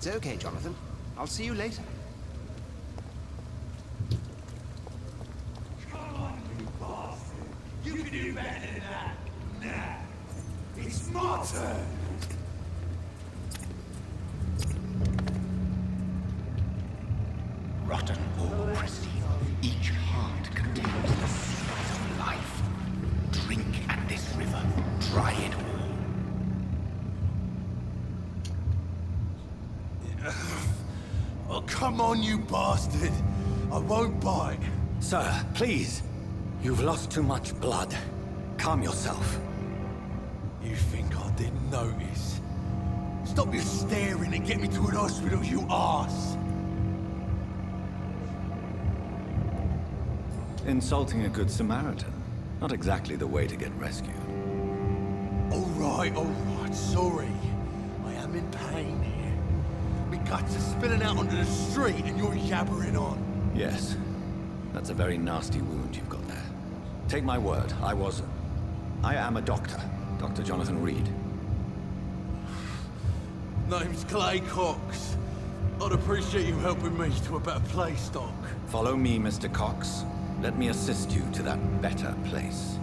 It's okay, Jonathan. I'll see you later. Come on, you bastard! You can do better than that! Nah! It's my turn! Rotten or pristine, each heart contains the seeds of life. Drink at this river, try it all. Oh, come on, you bastard! I won't bite. Sir, please. You've lost too much blood. Calm yourself. You think I didn't notice? Stop your staring and get me to an hospital, you arse! Insulting a good Samaritan. Not exactly the way to get rescued. Alright, sorry. I am in pain here. My guts are spilling out onto the street and you're yabbering on. Yes. That's a very nasty wound you've got there. Take my word, I am a doctor. Dr. Jonathan Reed. Name's Clay Cox. I'd appreciate you helping me to a better place, Doc. Follow me, Mr. Cox. Let me assist you to that better place.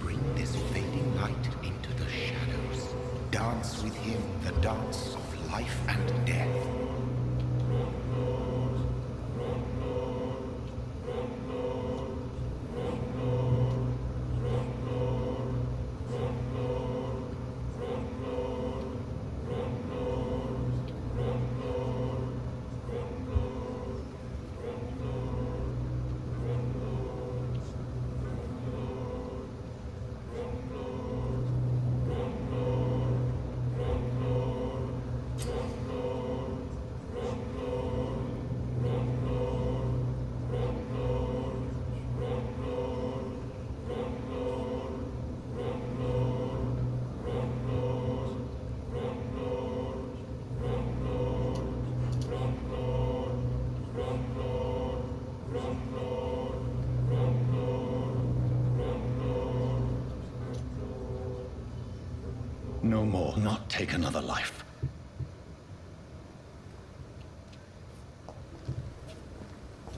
Bring this fading light into the shadows. Dance with him the dance of life and death. No more. Not take another life.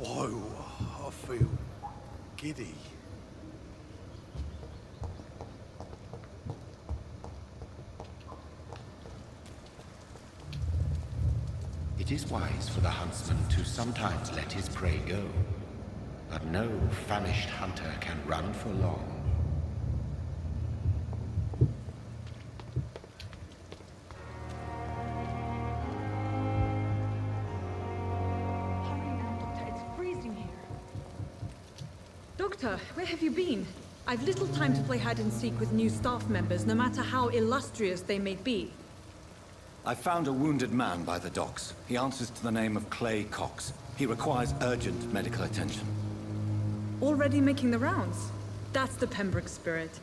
Whoa, I feel giddy. It is wise for the huntsman to sometimes let his prey go. But no famished hunter can run for long. Doctor, where have you been? I've little time to play hide and seek with new staff members, no matter how illustrious they may be. I found a wounded man by the docks. He answers to the name of Clay Cox. He requires urgent medical attention. Already making the rounds? That's the Pembroke spirit.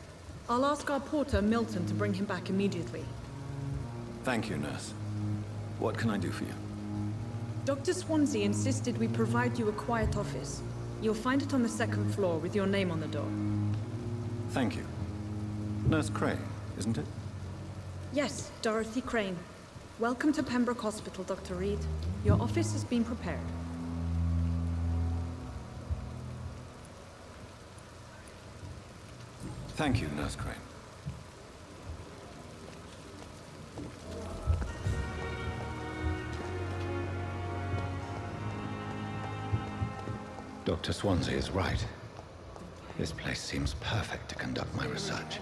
I'll ask our porter, Milton, to bring him back immediately. Thank you, nurse. What can I do for you? Dr. Swansea insisted we provide you a quiet office. You'll find it on the second floor with your name on the door. Thank you. Nurse Crane, isn't it? Yes, Dorothy Crane. Welcome to Pembroke Hospital, Dr. Reed. Your office has been prepared. Thank you, Nurse Crane. Dr. Swansea is right. This place seems perfect to conduct my research.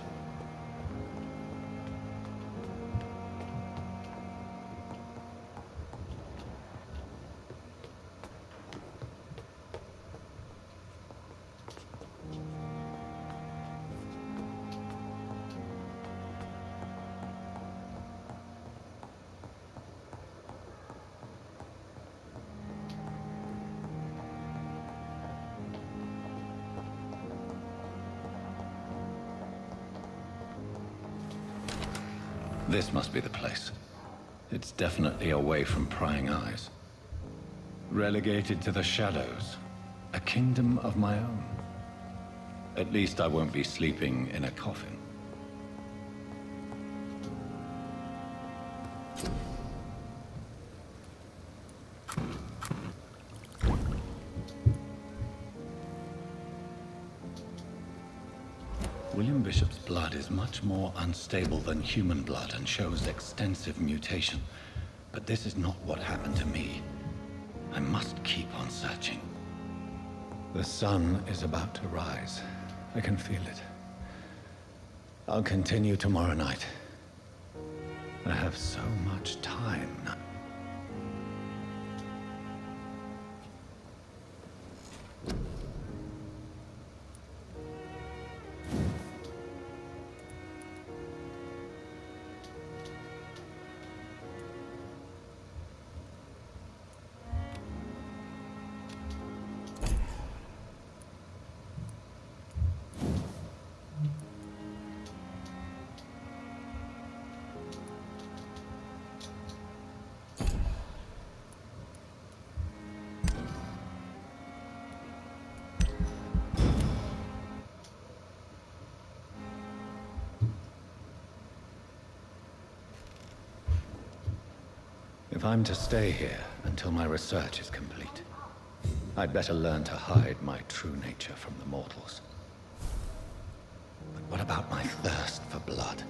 This must be the place. It's definitely away from prying eyes. Relegated to the shadows. A kingdom of my own. At least I won't be sleeping in a coffin. William Bishop's blood is much more unstable than human blood and shows extensive mutation. But this is not what happened to me. I must keep on searching. The sun is about to rise. I can feel it. I'll continue tomorrow night. I have so much time now. If I'm to stay here until my research is complete, I'd better learn to hide my true nature from the mortals. But what about my thirst for blood?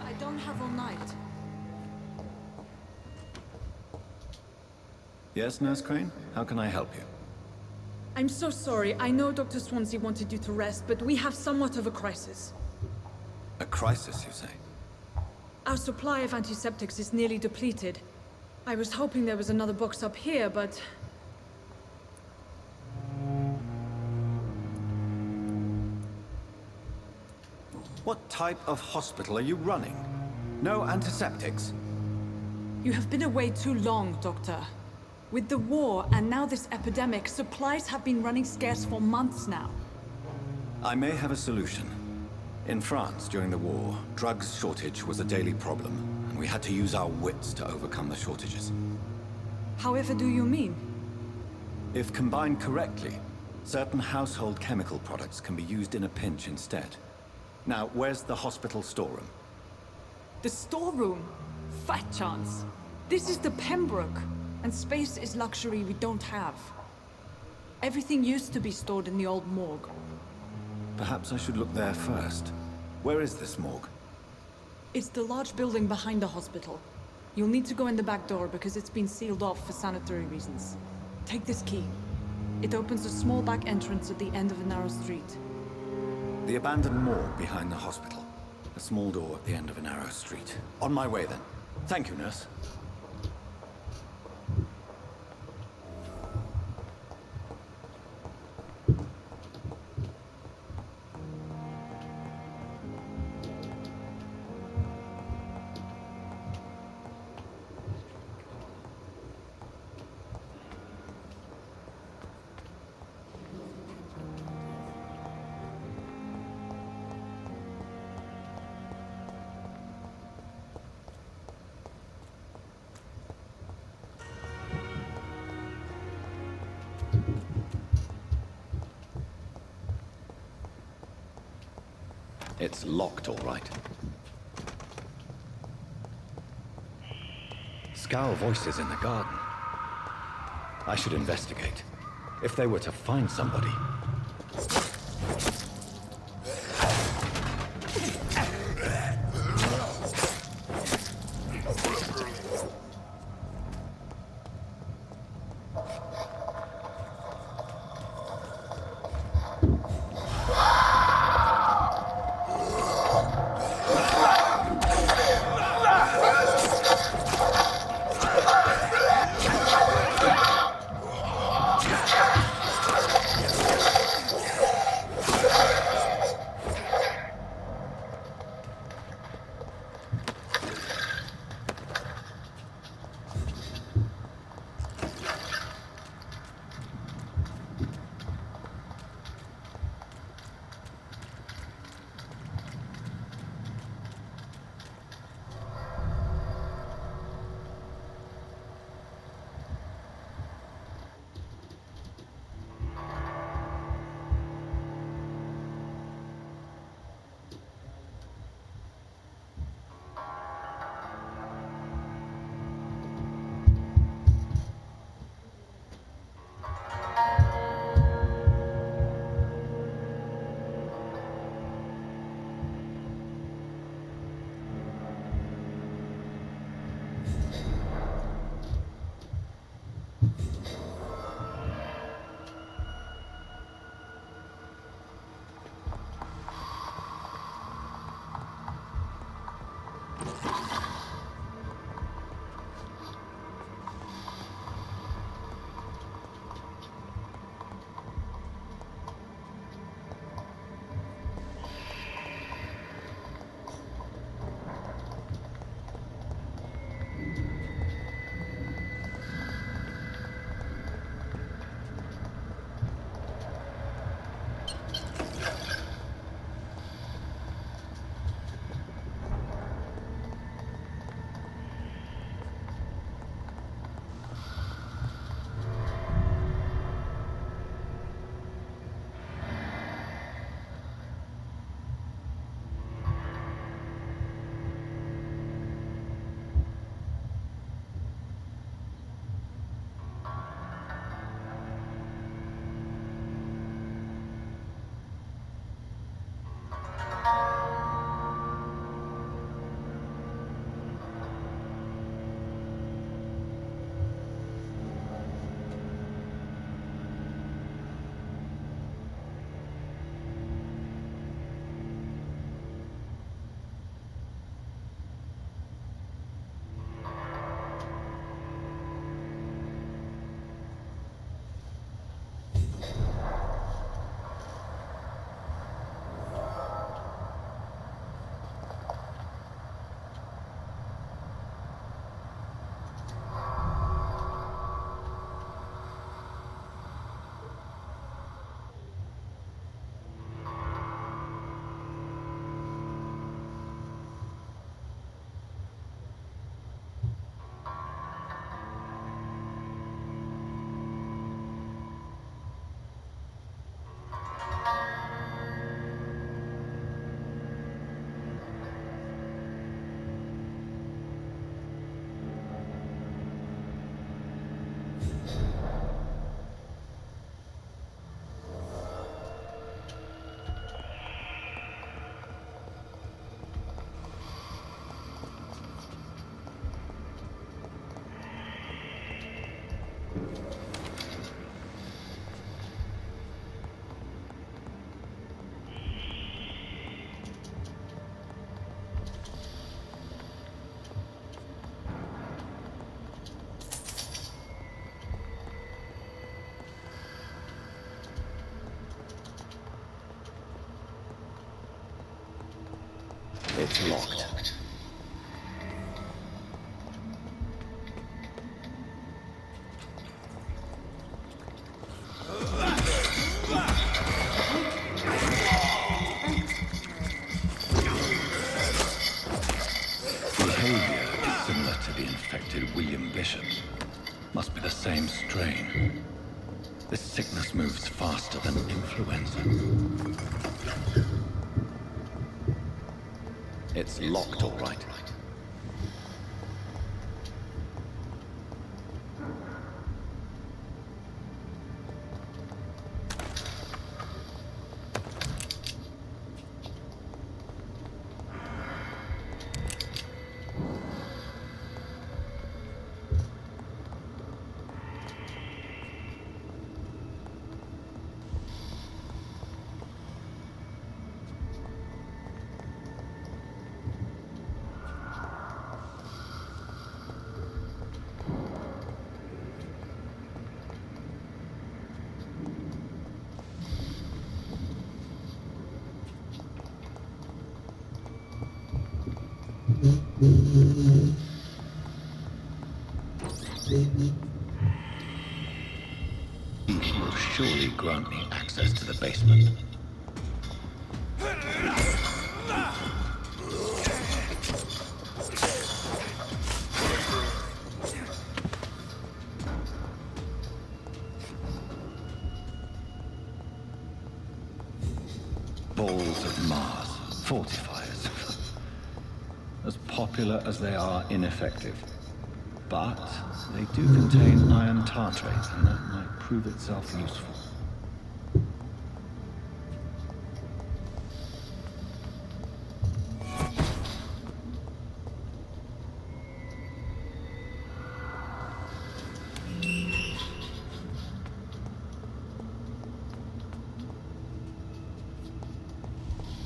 I don't have all night. Yes, Nurse Crane? How can I help you? I'm so sorry. I know Dr. Swansea wanted you to rest, but we have somewhat of a crisis. A crisis, you say? Our supply of antiseptics is nearly depleted. I was hoping there was another box up here, but... What type of hospital are you running? No antiseptics? You have been away too long, Doctor. With the war and now this epidemic, supplies have been running scarce for months now. I may have a solution. In France, during the war, drugs shortage was a daily problem, and we had to use our wits to overcome the shortages. However do you mean? If combined correctly, certain household chemical products can be used in a pinch instead. Now, where's the hospital storeroom? The storeroom? Fat chance. This is the Pembroke, and space is luxury we don't have. Everything used to be stored in the old morgue. Perhaps I should look there first. Where is this morgue? It's the large building behind the hospital. You'll need to go in the back door because it's been sealed off for sanitary reasons. Take this key. It opens a small back entrance at the end of a narrow street. The abandoned morgue behind the hospital. A small door at the end of a narrow street. On my way then. Thank you, nurse. It's locked, all right. Scowl voices in the garden. I should investigate. If they were to find somebody... It's locked. Behavior is similar to the infected William Bishop. Must be the same strain. This sickness moves faster than influenza. It's locked, all right. He will surely grant me access to the basement. Balls of Mars, fortifiers. As popular as they are ineffective. But they do contain iron tartrate, and that might prove itself useful.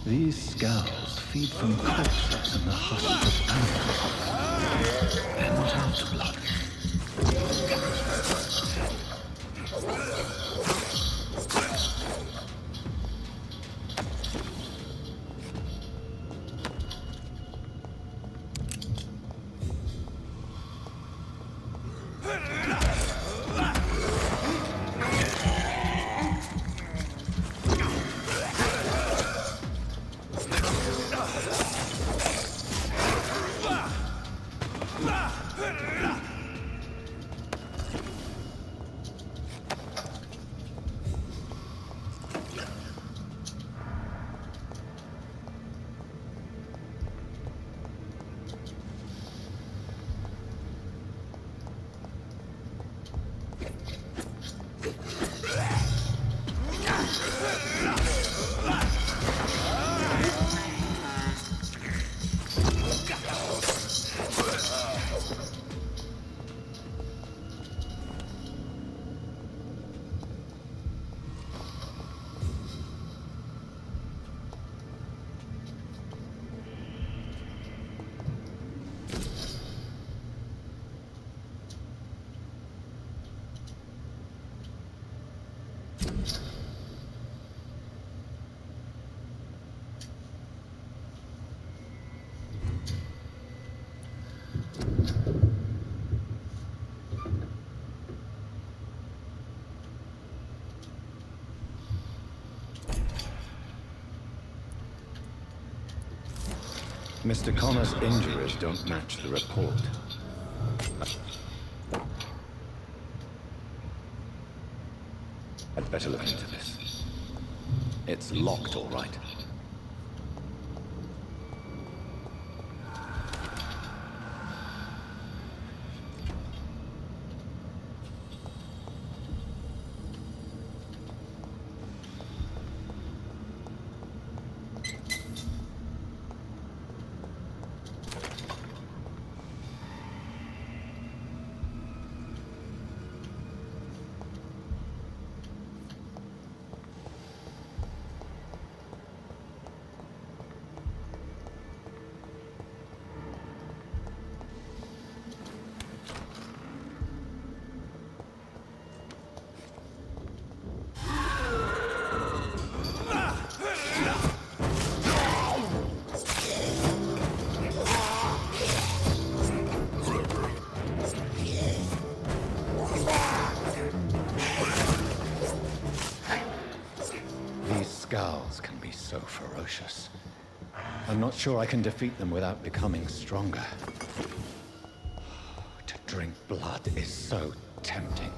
These skulls feed from corpses and the husks of animals. They're not out of blood. Mr. Connor's injuries don't match the report. I'd better look into this. It's locked, all right. so ferocious. I'm not sure I can defeat them without becoming stronger. To drink blood is so tempting.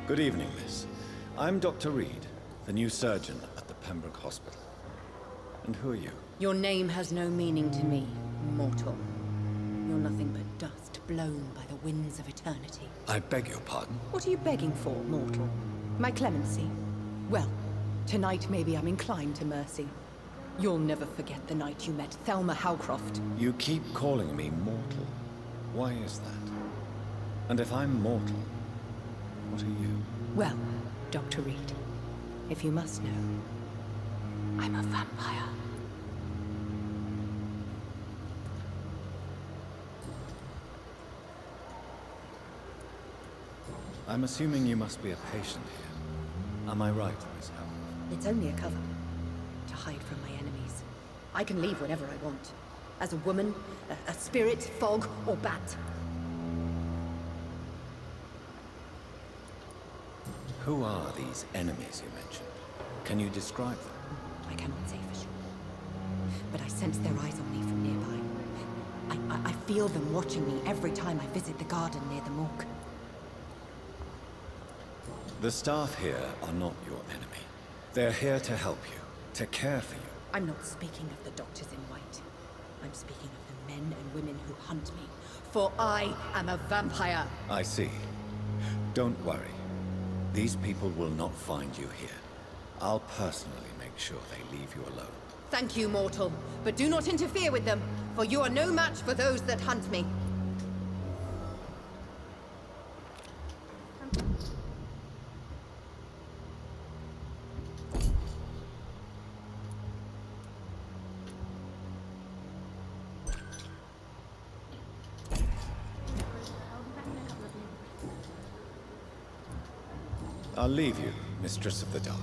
Good evening, miss. I'm Dr. Reed, the new surgeon at the Pembroke Hospital. And who are you? Your name has no meaning to me, mortal. You're nothing but dust blown by the winds of eternity. I beg your pardon? What are you begging for, mortal? My clemency? Well, tonight maybe I'm inclined to mercy. You'll never forget the night you met Thelma Howcroft. You keep calling me mortal. Why is that? And if I'm mortal, what are you? Well, Dr. Reed, if you must know, I'm a vampire. I'm assuming you must be a patient here. Am I right, Miss Howard? It's only a cover. To hide from my enemies. I can leave whenever I want. As a woman, a spirit, fog, or bat. Who are these enemies you mentioned? Can you describe them? I cannot say for sure. But I sense their eyes on me from nearby. I feel them watching me every time I visit the garden near the morgue. The staff here are not your enemy. They're here to help you, to care for you. I'm not speaking of the doctors in white. I'm speaking of the men and women who hunt me. For I am a vampire. I see. Don't worry. These people will not find you here. I'll personally make sure they leave you alone. Thank you, mortal. But do not interfere with them, for you are no match for those that hunt me. I'll leave you, Mistress of the Dark,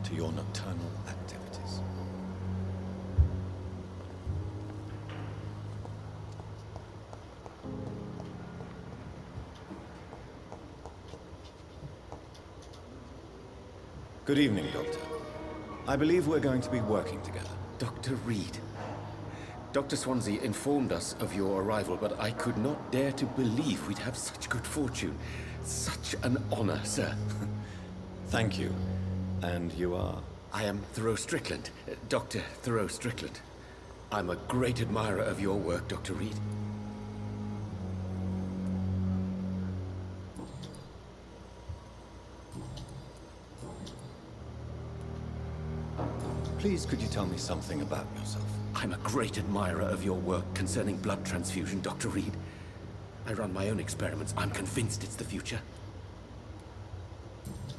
to your nocturnal activities. Good evening, Doctor. I believe we're going to be working together. Dr. Reed. Dr. Swansea informed us of your arrival, but I could not dare to believe we'd have such good fortune. Such an honor, sir. Thank you. And you are? I am Thoreau Strickland, Dr. Thoreau Strickland. I'm a great admirer of your work, Dr. Reed. Please, could you tell me something about yourself? I'm a great admirer of your work concerning blood transfusion, Dr. Reed. I run my own experiments. I'm convinced it's the future.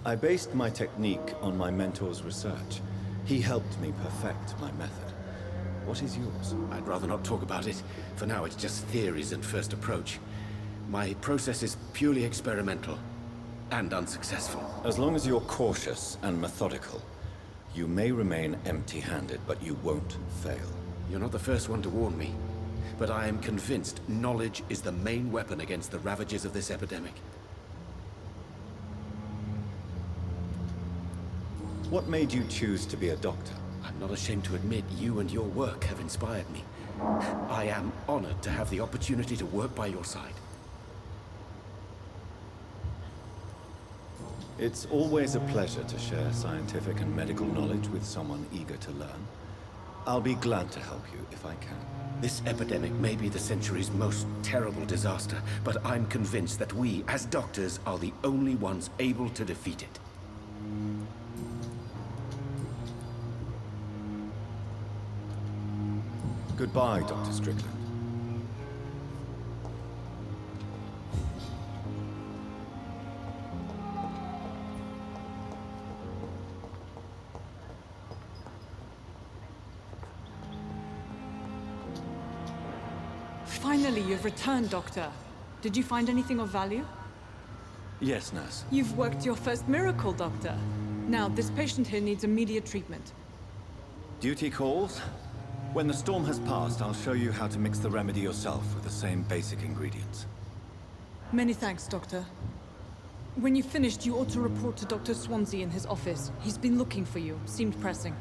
I based my technique on my mentor's research. He helped me perfect my method. What is yours? I'd rather not talk about it. For now, it's just theories and first approach. My process is purely experimental and unsuccessful. As long as you're cautious and methodical, you may remain empty-handed, but you won't fail. You're not the first one to warn me, but I am convinced knowledge is the main weapon against the ravages of this epidemic. What made you choose to be a doctor? I'm not ashamed to admit you and your work have inspired me. I am honored to have the opportunity to work by your side. It's always a pleasure to share scientific and medical knowledge with someone eager to learn. I'll be glad to help you if I can. This epidemic may be the century's most terrible disaster, but I'm convinced that we, as doctors, are the only ones able to defeat it. Goodbye, Dr. Strickland. Finally, you've returned, Doctor. Did you find anything of value? Yes, nurse. You've worked your first miracle, Doctor. Now, this patient here needs immediate treatment. Duty calls? When the storm has passed, I'll show you how to mix the remedy yourself with the same basic ingredients. Many thanks, Doctor. When you've finished, you ought to report to Dr. Swansea in his office. He's been looking for you. Seemed pressing.